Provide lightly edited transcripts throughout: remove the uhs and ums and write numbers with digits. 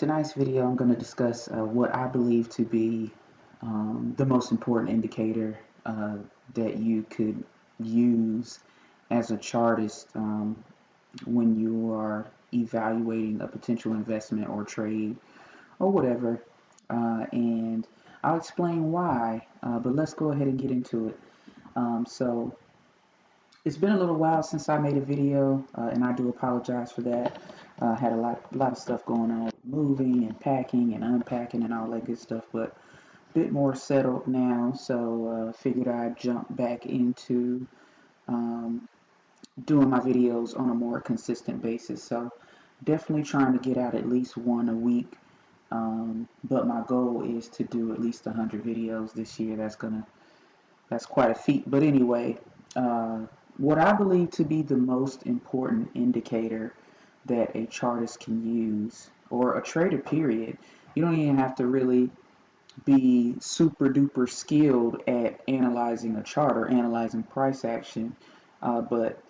in tonight's video, I'm going to discuss what I believe to be the most important indicator that you could use as a chartist when you are evaluating a potential investment or trade or whatever. And I'll explain why, but let's go ahead and get into it. So it's been a little while since I made a video, and I do apologize for that. Had a lot of stuff going on, moving and packing and unpacking and all that good stuff, but a bit more settled now. So figured I'd jump back into doing my videos on a more consistent basis. So definitely trying to get out at least one a week. But my goal is to do at least 100 videos this year. That's quite a feat. But anyway, what I believe to be the most important indicator that a chartist can use, or a trader period, you don't even have to really be super duper skilled at analyzing a chart or analyzing price action, but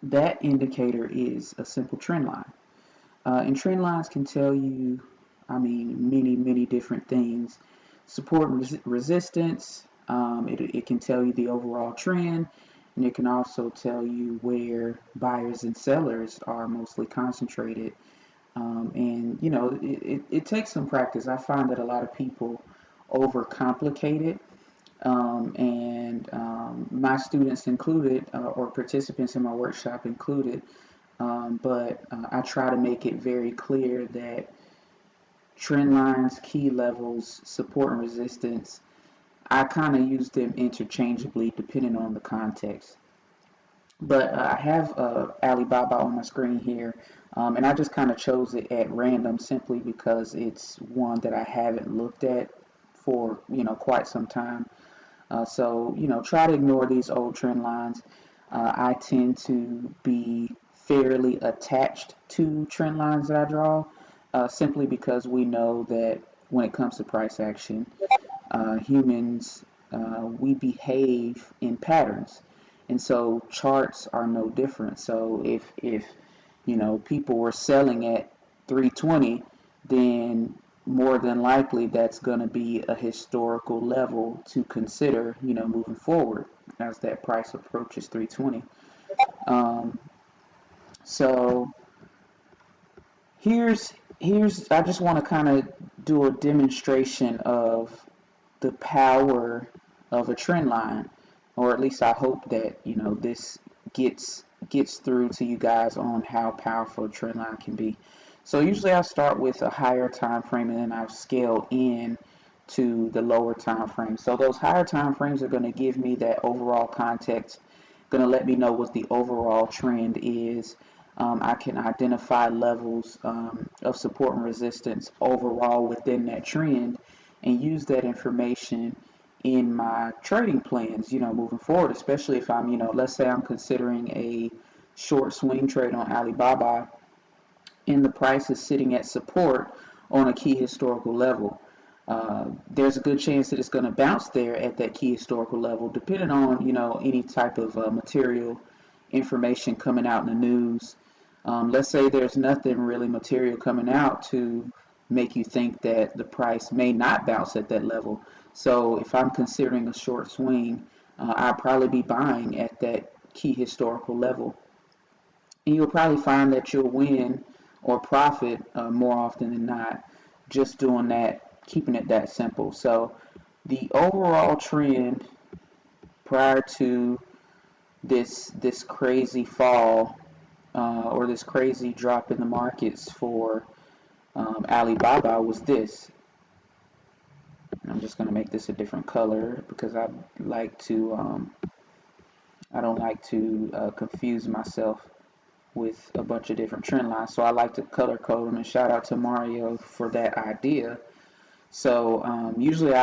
that indicator is a simple trend line. And trend lines can tell you, many different things. Support and resistance, it can tell you the overall trend, and it can also tell you where buyers and sellers are mostly concentrated. And you know, it takes some practice. I find that a lot of people overcomplicate it, and my students included, or participants in my workshop included. But I try to make it very clear that trend lines, key levels, support and resistance, I kind of use them interchangeably depending on the context. But I have Alibaba on my screen here, and I just kind of chose it at random simply because it's one that I haven't looked at for quite some time. So try to ignore these old trend lines. I tend to be fairly attached to trend lines that I draw, simply because we know that when it comes to price action, humans, we behave in patterns, and so charts are no different. So if people were selling at 320, then more than likely that's going to be a historical level to consider moving forward as that price approaches 320. So here's I just want to kind of do a demonstration of the power of a trend line, or at least I hope that this gets through to you guys on how powerful a trend line can be. So usually I start with a higher time frame, and then I'll scale in to the lower time frame. So those higher time frames are going to give me that overall context, going to let me know what the overall trend is. I can identify levels of support and resistance overall within that trend, and use that information in my trading plans, moving forward, especially if I'm, let's say I'm considering a short swing trade on Alibaba, and the price is sitting at support on a key historical level. There's a good chance that it's going to bounce there at that key historical level, depending on any type of material information coming out in the news. Let's say there's nothing really material coming out to make you think that the price may not bounce at that level. So if I'm considering a short swing, I'll probably be buying at that key historical level, and you'll probably find that you'll win or profit more often than not just doing that, keeping it that simple. So the overall trend prior to this crazy fall, or this crazy drop in the markets for Alibaba was this. I'm just going to make this a different color because I don't like to confuse myself with a bunch of different trend lines, so I like to color code them, and shout out to Mario for that idea. So usually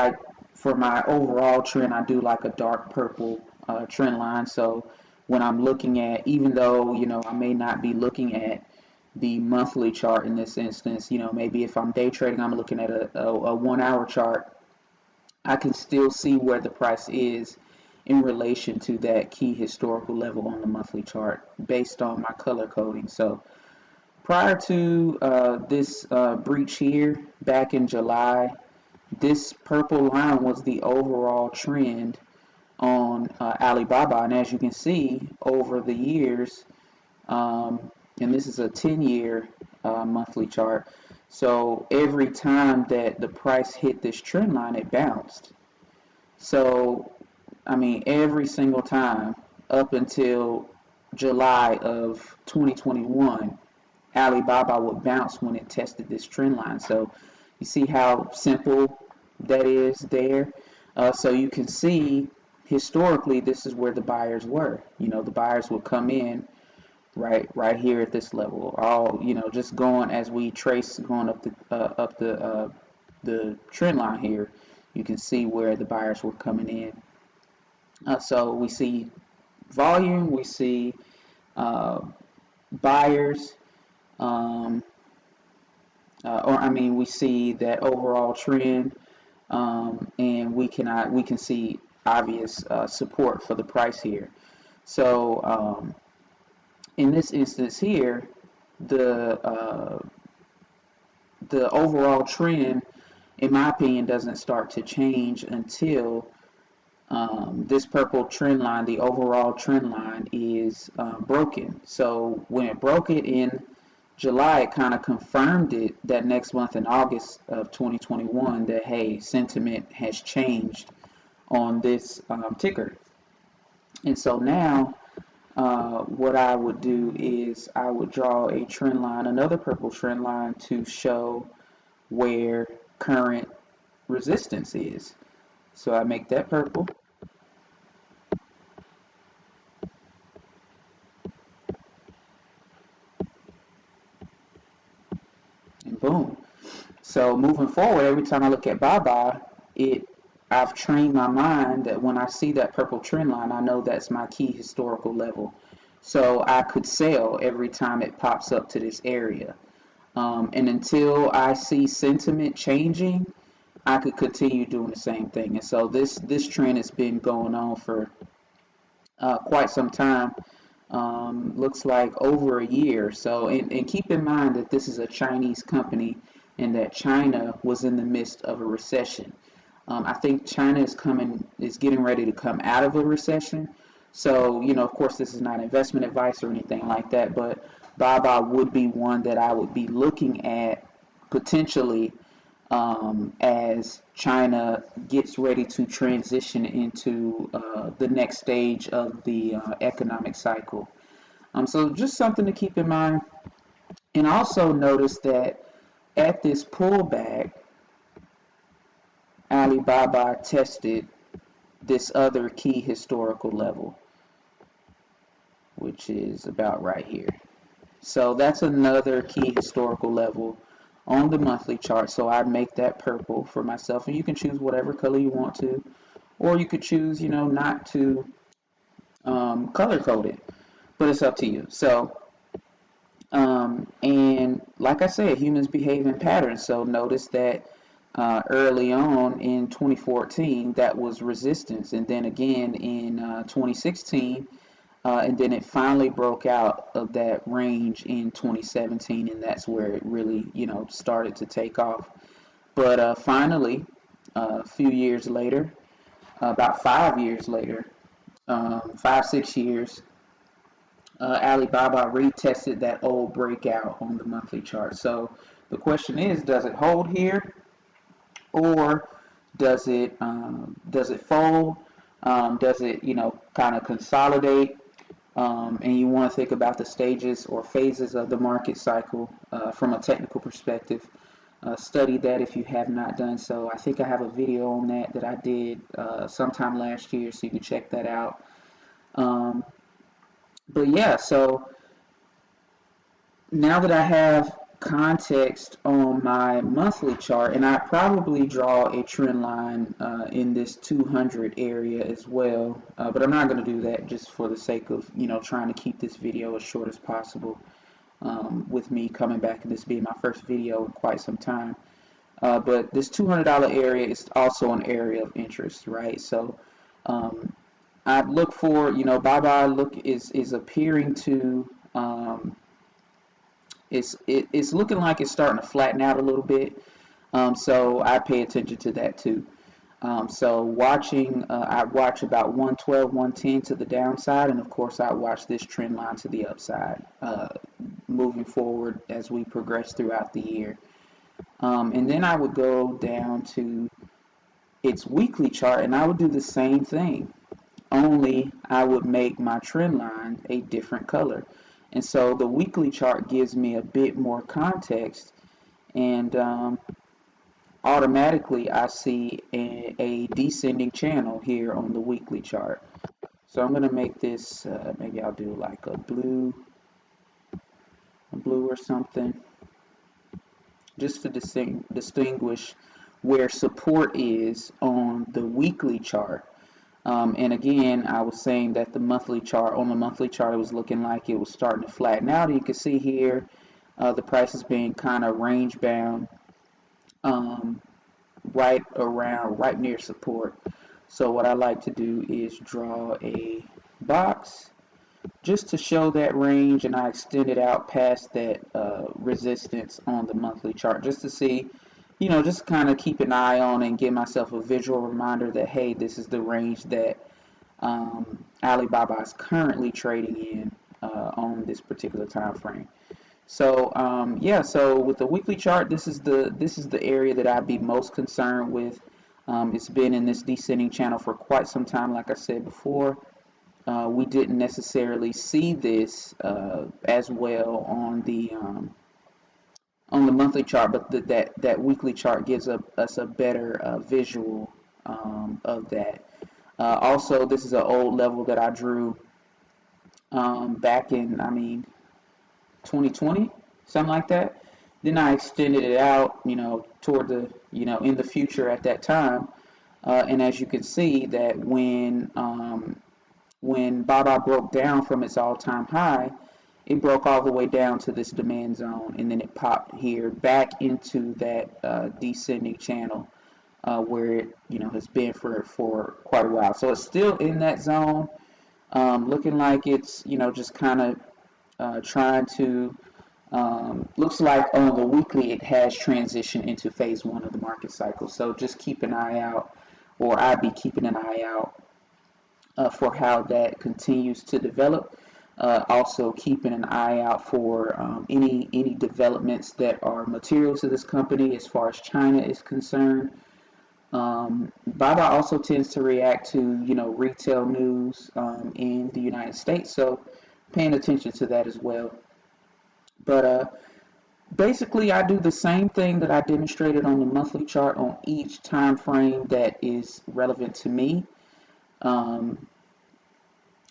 for my overall trend, I do like a dark purple trend line. So when I'm looking at, even though I may not be looking at the monthly chart in this instance, maybe if I'm day trading, I'm looking at a 1 hour chart, I can still see where the price is in relation to that key historical level on the monthly chart based on my color coding. So prior to this breach here back in July, this purple line was the overall trend on Alibaba, and as you can see over the years, and this is a 10-year monthly chart. So every time that the price hit this trend line, it bounced. So I mean, every single time up until July of 2021, Alibaba would bounce when it tested this trend line. So you see how simple that is there. So you can see historically this is where the buyers were. You know, the buyers would come in right here at this level. All, you know, just going as we trace going up the trend line here. You can see where the buyers were coming in. So we see volume, we see uh, buyers, um, we see that overall trend, and we can see obvious support for the price here. So in this instance here, the uh, the overall trend, in my opinion, doesn't start to change until this purple trend line, the overall trend line, is broken. So when it broke it in July, it kind of confirmed it that next month in August of 2021 that, hey, sentiment has changed on this ticker. And so now what I would do is I would draw a trend line, another purple trend line, to show where current resistance is. So I make that purple, and boom. So moving forward, every time I look at Baba, I've trained my mind that when I see that purple trend line, I know that's my key historical level. So I could sell every time it pops up to this area. And until I see sentiment changing, I could continue doing the same thing. And so this trend has been going on for quite some time. Looks like over a year. So, and keep in mind that this is a Chinese company and that China was in the midst of a recession. I think China is getting ready to come out of a recession. So, you know, of course, this is not investment advice or anything like that, but Baba would be one that I would be looking at potentially as China gets ready to transition into the next stage of the economic cycle. So just something to keep in mind. And also notice that at this pullback, Alibaba tested this other key historical level, which is about right here. So that's another key historical level on the monthly chart. So I make that purple for myself, and you can choose whatever color you want to, or you could choose, you know, not to color code it, but it's up to you. So, and like I said, humans behave in patterns. So notice that early on in 2014, that was resistance, and then again in 2016. And then it finally broke out of that range in 2017, and that's where it really, you know, started to take off. But finally, a few years later, about 5 years later, 5, 6 years, Alibaba retested that old breakout on the monthly chart. So the question is, does it hold here, or does it fold? Does it, you know, kind of consolidate? And you want to think about the stages or phases of the market cycle from a technical perspective. Study that if you have not done so. I think I have a video on that I did sometime last year, so you can check that out. Um, but yeah, so now that I have context on my monthly chart, and I probably draw a trend line in this 200 area as well, but I'm not going to do that just for the sake of, you know, trying to keep this video as short as possible, with me coming back and this being my first video in quite some time. But this $200 area is also an area of interest, right? So I look for, you know, Baba is appearing to It's looking like it's starting to flatten out a little bit. So I pay attention to that too. So I watch about 112, 110 to the downside, and of course I watch this trend line to the upside, moving forward as we progress throughout the year. And then I would go down to its weekly chart, and I would do the same thing. Only I would make my trend line a different color. And so the weekly chart gives me a bit more context, and automatically I see a descending channel here on the weekly chart. So I'm going to make this, maybe I'll do like a blue or something, just to distinguish where support is on the weekly chart. And again, I was saying that on the monthly chart, it was looking like it was starting to flatten out. You can see here, the price is being kind of range bound, um, right near support. So what I like to do is draw a box just to show that range, and I extend it out past that resistance on the monthly chart just to see, just kind of keep an eye on and give myself a visual reminder that, hey, this is the range that Alibaba is currently trading in on this particular time frame. So yeah, so with the weekly chart, this is the area that I'd be most concerned with. It's been in this descending channel for quite some time, like I said before. We didn't necessarily see this as well on the monthly chart, but that weekly chart gives us a better visual of that. Also, this is an old level that I drew back in, 2020, something like that. Then I extended it out, toward in the future at that time. And as you can see, that when Baba broke down from its all-time high, it broke all the way down to this demand zone, and then it popped here back into that descending channel where it has been for quite a while. So it's still in that zone, looking like it's just kind of trying to. Looks like on the weekly it has transitioned into phase one of the market cycle. So just keep an eye out, or I'd be keeping an eye out for how that continues to develop. Also keeping an eye out for any developments that are material to this company as far as China is concerned. Baba also tends to react to retail news in the United States, so paying attention to that as well. But basically, I do the same thing that I demonstrated on the monthly chart on each time frame that is relevant to me. Um,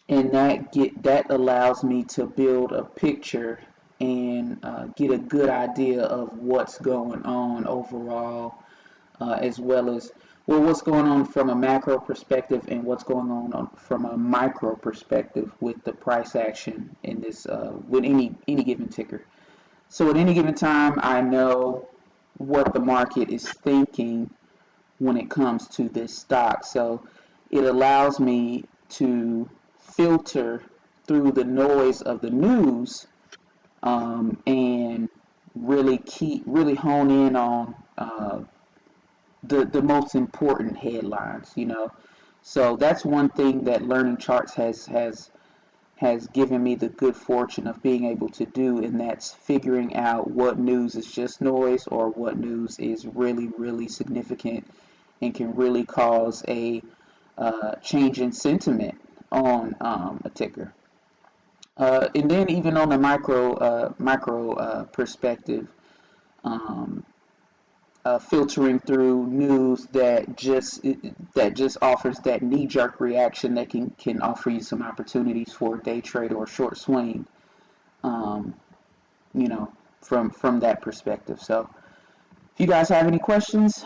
and that allows me to build a picture and get a good idea of what's going on overall, as well as what's going on from a macro perspective and what's going on from a micro perspective with the price action in this with any given ticker. So at any given time, I know what the market is thinking when it comes to this stock. So it allows me to filter through the noise of the news, and really hone in on the most important headlines. So that's one thing that learning charts has given me the good fortune of being able to do, and that's figuring out what news is just noise or what news is really, really significant and can really cause a change in sentiment on a ticker. And then even on the micro perspective, um, filtering through news that just offers that knee-jerk reaction that can offer you some opportunities for a day trade or a short swing, um, you know, from that perspective. So, if you guys have any questions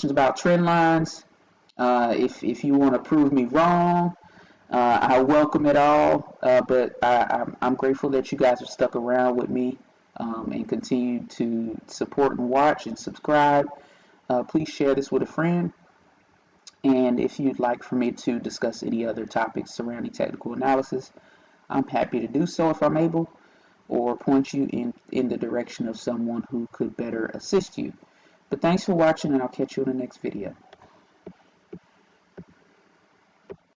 about trend lines, if you want to prove me wrong, I welcome it all. But I'm grateful that you guys have stuck around with me and continue to support and watch and subscribe. Please share this with a friend. And if you'd like for me to discuss any other topics surrounding technical analysis, I'm happy to do so if I'm able. or point you in the direction of someone who could better assist you. But thanks for watching, and I'll catch you in the next video.